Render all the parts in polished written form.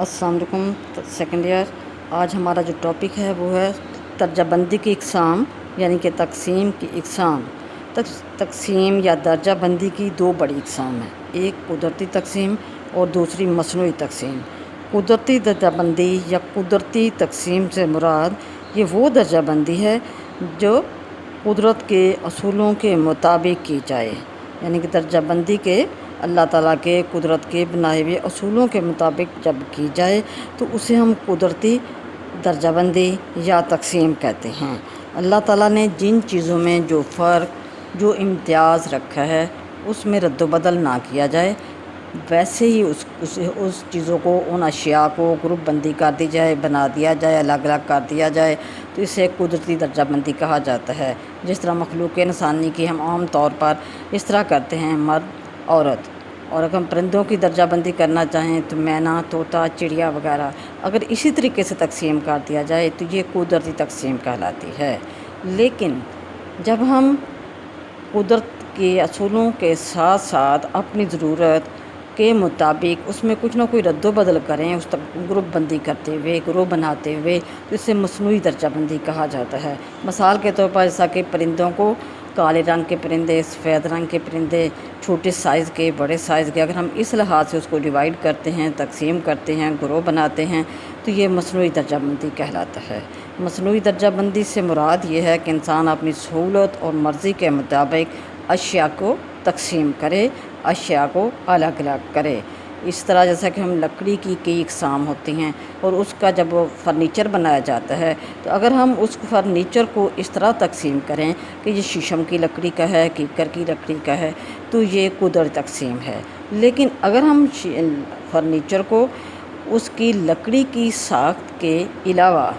السلام علیکم second year. آج ہمارا جو ٹاپک ہے وہ ہے درجہ بندی کی اقسام، یعنی کہ تقسیم کی اقسام۔ تقسیم یا درجہ بندی کی دو بڑی اقسام ہیں، ایک قدرتی تقسیم اور دوسری مصنوعی تقسیم۔ قدرتی درجہ بندی یا قدرتی تقسیم سے مراد یہ وہ درجہ بندی ہے جو قدرت کے اصولوں کے مطابق کی جائے، یعنی کہ درجہ بندی کے اللہ تعالیٰ کے قدرت کے بنائے ہوئے اصولوں کے مطابق جب کی جائے تو اسے ہم قدرتی درجہ بندی یا تقسیم کہتے ہیں۔ اللہ تعالیٰ نے جن چیزوں میں جو فرق، جو امتیاز رکھا ہے اس میں رد و بدل نہ کیا جائے، ویسے ہی اس چیزوں کو، ان اشیاء کو گروپ بندی کر دی جائے، بنا دیا جائے، الگ الگ کر دیا جائے تو اسے قدرتی درجہ بندی کہا جاتا ہے۔ جس طرح مخلوق انسانی کی ہم عام طور پر اس طرح کرتے ہیں، مرد عورت، اور اگر ہم پرندوں کی درجہ بندی کرنا چاہیں تو مینا، طوطا، چڑیا وغیرہ، اگر اسی طریقے سے تقسیم کر دیا جائے تو یہ قدرتی تقسیم کہلاتی ہے۔ لیکن جب ہم قدرت کے اصولوں کے ساتھ ساتھ اپنی ضرورت کے مطابق اس میں کچھ نہ کوئی رد و بدل کریں، اس گروپ بندی کرتے ہوئے، گروہ بناتے ہوئے، تو اسے مصنوعی درجہ بندی کہا جاتا ہے۔ مثال کے طور پر جیسا کہ پرندوں کو کالے رنگ کے پرندے، سفید رنگ کے پرندے، چھوٹے سائز کے، بڑے سائز کے، اگر ہم اس لحاظ سے اس کو ڈیوائیڈ کرتے ہیں، تقسیم کرتے ہیں، گروہ بناتے ہیں تو یہ مصنوعی درجہ بندی کہلاتا ہے۔ مصنوعی درجہ بندی سے مراد یہ ہے کہ انسان اپنی سہولت اور مرضی کے مطابق اشیاء کو تقسیم کرے، اشیاء کو الگ الگ کرے۔ اس طرح جیسا کہ ہم لکڑی کی کئی اقسام ہوتی ہیں اور اس کا جب وہ فرنیچر بنایا جاتا ہے تو اگر ہم اس فرنیچر کو اس طرح تقسیم کریں کہ یہ شیشم کی لکڑی کا ہے، کیکر کی لکڑی کا ہے، تو یہ قدرتی تقسیم ہے۔ لیکن اگر ہم فرنیچر کو اس کی لکڑی کی ساخت کے علاوہ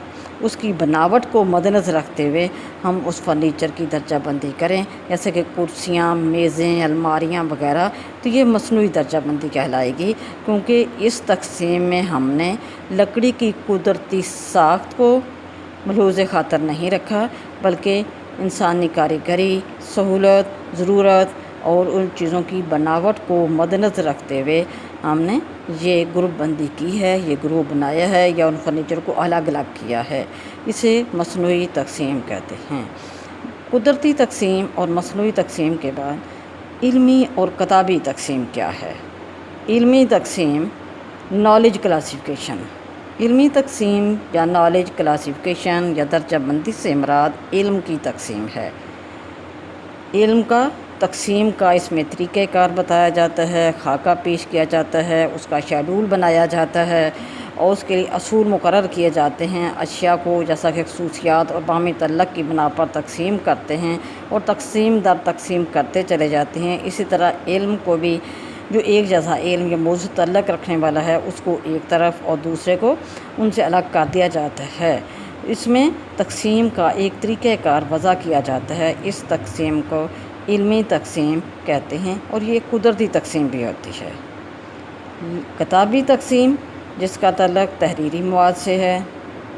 اس کی بناوٹ کو مد نظر رکھتے ہوئے ہم اس فرنیچر کی درجہ بندی کریں، جیسے کہ کرسیاں، میزیں، الماریاں وغیرہ، تو یہ مصنوعی درجہ بندی کہلائے گی، کیونکہ اس تقسیم میں ہم نے لکڑی کی قدرتی ساخت کو ملحوظ خاطر نہیں رکھا، بلکہ انسانی کاریگری، سہولت، ضرورت اور ان چیزوں کی بناوٹ کو مد نظر رکھتے ہوئے ہم نے یہ گروپ بندی کی ہے، یہ گروہ بنایا ہے یا ان فرنیچر کو الگ الگ کیا ہے۔ اسے مصنوعی تقسیم کہتے ہیں۔ قدرتی تقسیم اور مصنوعی تقسیم کے بعد علمی اور کتابی تقسیم کیا ہے؟ علمی تقسیم، نالج کلاسیفیکیشن۔ علمی تقسیم یا نالج کلاسیفیکیشن یا درجہ بندی سے مراد علم کی تقسیم ہے۔ علم کا تقسیم کا اس میں طریقہ کار بتایا جاتا ہے، خاکہ پیش کیا جاتا ہے، اس کا شیڈول بنایا جاتا ہے اور اس کے لیے اصول مقرر کیے جاتے ہیں۔ اشیاء کو جیسا کہ خصوصیات اور باہمی تعلق کی بنا پر تقسیم کرتے ہیں اور تقسیم در تقسیم کرتے چلے جاتے ہیں۔ اسی طرح علم کو بھی، جو ایک جیسا علم یا موضوع تعلق رکھنے والا ہے اس کو ایک طرف اور دوسرے کو ان سے الگ کر دیا جاتا ہے۔ اس میں تقسیم کا ایک طریقہ کار وضع کیا جاتا ہے۔ اس تقسیم کو علمی تقسیم کہتے ہیں اور یہ قدرتی تقسیم بھی ہوتی ہے۔ کتابی تقسیم، جس کا تعلق تحریری مواد سے ہے،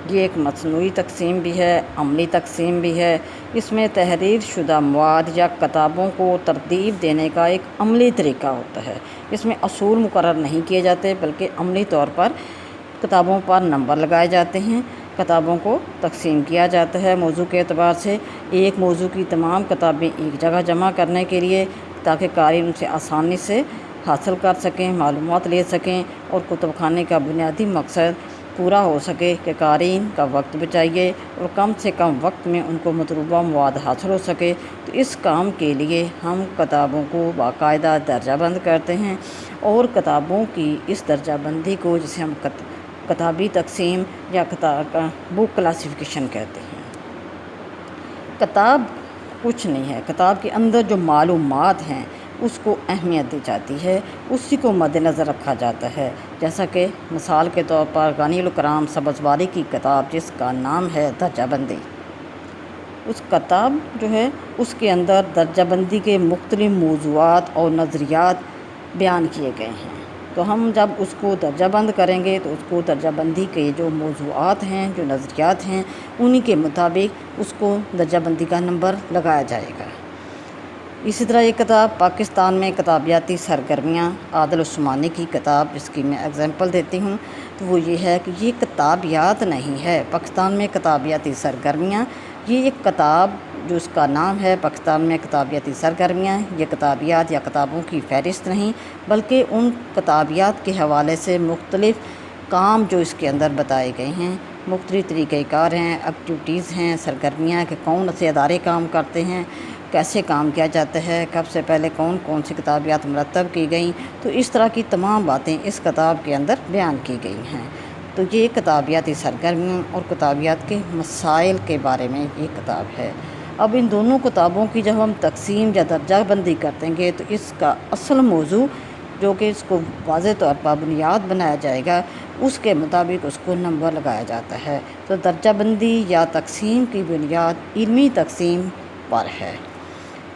یہ ایک مصنوعی تقسیم بھی ہے، عملی تقسیم بھی ہے۔ اس میں تحریر شدہ مواد یا کتابوں کو ترتیب دینے کا ایک عملی طریقہ ہوتا ہے۔ اس میں اصول مقرر نہیں کیے جاتے بلکہ عملی طور پر کتابوں پر نمبر لگائے جاتے ہیں، کتابوں کو تقسیم کیا جاتا ہے موضوع کے اعتبار سے، ایک موضوع کی تمام کتابیں ایک جگہ جمع کرنے کے لیے تاکہ قاری ان سے آسانی سے حاصل کر سکیں، معلومات لے سکیں اور کتب خانے کا بنیادی مقصد پورا ہو سکے کہ قارئین کا وقت بچائیے اور کم سے کم وقت میں ان کو مطلوبہ مواد حاصل ہو سکے۔ تو اس کام کے لیے ہم کتابوں کو باقاعدہ درجہ بند کرتے ہیں اور کتابوں کی اس درجہ بندی کو، جسے ہم کتابی تقسیم یا بک کلاسیفیکیشن کہتے ہیں۔ کتاب کچھ نہیں ہے، کتاب کے اندر جو معلومات ہیں اس کو اہمیت دی جاتی ہے، اسی کو مد نظر رکھا جاتا ہے۔ جیسا کہ مثال کے طور پر غنی الکرام سبزواری کی کتاب، جس کا نام ہے درجہ بندی، اس کتاب جو ہے اس کے اندر درجہ بندی کے مختلف موضوعات اور نظریات بیان کیے گئے ہیں۔ تو ہم جب اس کو درجہ بند کریں گے تو اس کو درجہ بندی کے جو موضوعات ہیں، جو نظریات ہیں، انہی کے مطابق اس کو درجہ بندی کا نمبر لگایا جائے گا۔ اسی طرح یہ کتاب پاکستان میں کتابیاتی سرگرمیاں عادل عثمانی کی کتاب، جس کی میں اگزامپل دیتی ہوں، تو وہ یہ ہے کہ یہ کتابیات نہیں ہے، پاکستان میں کتابیاتی سرگرمیاں، یہ ایک کتاب جو اس کا نام ہے پاکستان میں کتابیاتی سرگرمیاں، یہ کتابیات یا کتابوں کی فہرست نہیں، بلکہ ان کتابیات کے حوالے سے مختلف کام جو اس کے اندر بتائے گئے ہیں، مختلف طریقۂ کار ہیں، ایکٹیویٹیز ہیں، سرگرمیاں کہ کون سے ادارے کام کرتے ہیں، کیسے کام کیا جاتا ہے، کب سے پہلے کون کون سی کتابیات مرتب کی گئیں، تو اس طرح کی تمام باتیں اس کتاب کے اندر بیان کی گئی ہیں۔ تو یہ کتابیاتی سرگرمیوں اور کتابیات کے مسائل کے بارے میں یہ کتاب ہے۔ اب ان دونوں کتابوں کی جب ہم تقسیم یا درجہ بندی کریں گے تو اس کا اصل موضوع جو کہ اس کو واضح طور پر بنیاد بنایا جائے گا، اس کے مطابق اس کو نمبر لگایا جاتا ہے۔ تو درجہ بندی یا تقسیم کی بنیاد علمی تقسیم پر ہے،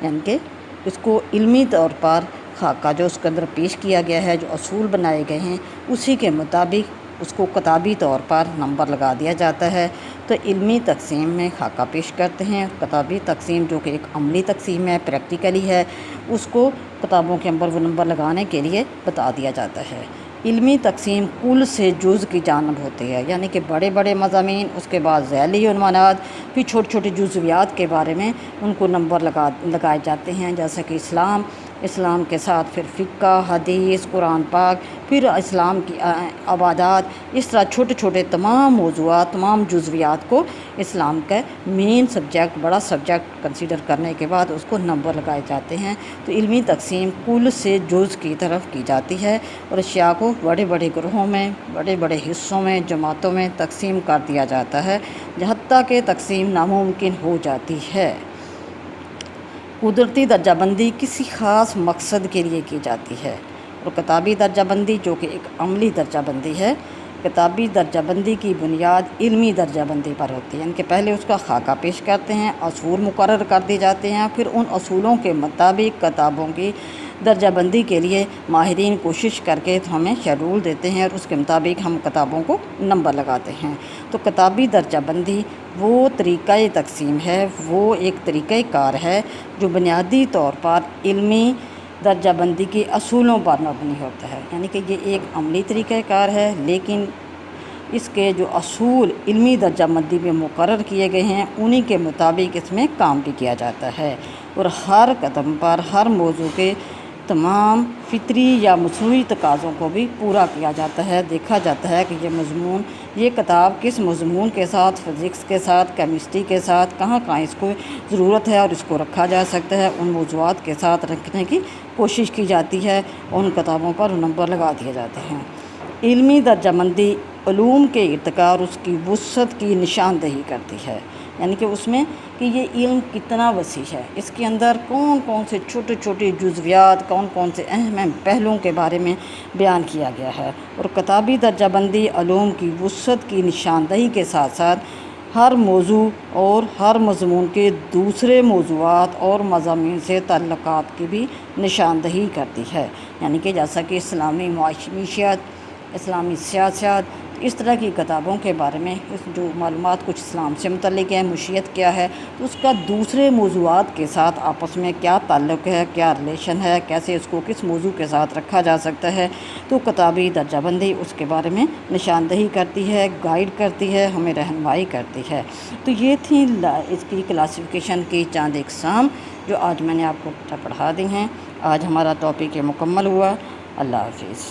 یعنی کہ اس کو علمی طور پر خاکہ جو اس کے اندر پیش کیا گیا ہے، جو اصول بنائے گئے ہیں، اسی کے مطابق اس کو کتابی طور پر نمبر لگا دیا جاتا ہے۔ تو علمی تقسیم میں خاکہ پیش کرتے ہیں، کتابی تقسیم جو کہ ایک عملی تقسیم ہے، پریکٹیکلی ہے، اس کو کتابوں کے اندر وہ نمبر لگانے کے لیے بتا دیا جاتا ہے۔ علمی تقسیم کل سے جز کی جانب ہوتی ہے، یعنی کہ بڑے بڑے مضامین، اس کے بعد ذیلی عنوانات، پھر چھوٹی چھوٹی جزویات کے بارے میں ان کو نمبر لگائے جاتے ہیں، جیسا کہ اسلام کے ساتھ پھر فقہ، حدیث، قرآن پاک، پھر اسلام کی عبادات، اس طرح چھوٹے چھوٹے تمام موضوعات، تمام جزویات کو اسلام کا مین سبجیکٹ، بڑا سبجیکٹ کنسیڈر کرنے کے بعد اس کو نمبر لگائے جاتے ہیں۔ تو علمی تقسیم کل سے جز کی طرف کی جاتی ہے اور اشیاء کو بڑے بڑے گروہوں میں، بڑے بڑے حصوں میں، جماعتوں میں تقسیم کر دیا جاتا ہے، حتیٰ کہ تقسیم ناممکن ہو جاتی ہے۔ قدرتی درجہ بندی کسی خاص مقصد کے لیے کی جاتی ہے، اور کتابی درجہ بندی جو کہ ایک عملی درجہ بندی ہے، کتابی درجہ بندی کی بنیاد علمی درجہ بندی پر ہوتی ہے، یعنی کہ پہلے اس کا خاکہ پیش کرتے ہیں، اصول مقرر کر دی جاتے ہیں، پھر ان اصولوں کے مطابق کتابوں کی درجہ بندی کے لیے ماہرین کوشش کر کے ہمیں شیڈول دیتے ہیں اور اس کے مطابق ہم کتابوں کو نمبر لگاتے ہیں۔ تو کتابی درجہ بندی وہ طریقہ تقسیم ہے، وہ ایک طریقہ کار ہے جو بنیادی طور پر علمی درجہ بندی کے اصولوں پر مبنی ہوتا ہے، یعنی کہ یہ ایک عملی طریقہ کار ہے، لیکن اس کے جو اصول علمی درجہ بندی میں مقرر کیے گئے ہیں انہی کے مطابق اس میں کام بھی کیا جاتا ہے، اور ہر قدم پر ہر موضوع کے تمام فطری یا مصنوعی تقاضوں کو بھی پورا کیا جاتا ہے، دیکھا جاتا ہے کہ یہ کتاب کس مضمون کے ساتھ، فزکس کے ساتھ، کیمسٹری کے ساتھ، کہاں کہاں اس کو ضرورت ہے اور اس کو رکھا جا سکتا ہے، ان موضوعات کے ساتھ رکھنے کی کوشش کی جاتی ہے، ان کتابوں پر نمبر لگا دیے جاتے ہیں۔ علمی درجہ بندی علوم کے ارتقاء اور اس کی وسعت کی نشاندہی کرتی ہے، یعنی کہ اس میں کہ یہ علم کتنا وسیع ہے، اس کے اندر کون کون سے چھوٹے چھوٹے جزویات، کون کون سے اہم اہم پہلوؤں کے بارے میں بیان کیا گیا ہے، اور کتابی درجہ بندی علوم کی وسعت کی نشاندہی کے ساتھ ساتھ ہر موضوع اور ہر مضمون کے دوسرے موضوعات اور مضامین سے تعلقات کی بھی نشاندہی کرتی ہے، یعنی کہ جیسا کہ اسلامی معیشت، اسلامی سیاست، اس طرح کی کتابوں کے بارے میں جو معلومات کچھ اسلام سے متعلق ہے، معیشت کیا ہے، تو اس کا دوسرے موضوعات کے ساتھ آپس میں کیا تعلق ہے، کیا ریلیشن ہے، کیسے اس کو کس موضوع کے ساتھ رکھا جا سکتا ہے، تو کتابی درجہ بندی اس کے بارے میں نشاندہی کرتی ہے، گائیڈ کرتی ہے، ہمیں رہنمائی کرتی ہے۔ تو یہ تھی اس کی کلاسیفیکیشن کی چند اقسام جو آج میں نے آپ کو پڑھا دی ہیں۔ آج ہمارا ٹاپک یہ مکمل ہوا۔ اللہ حافظ۔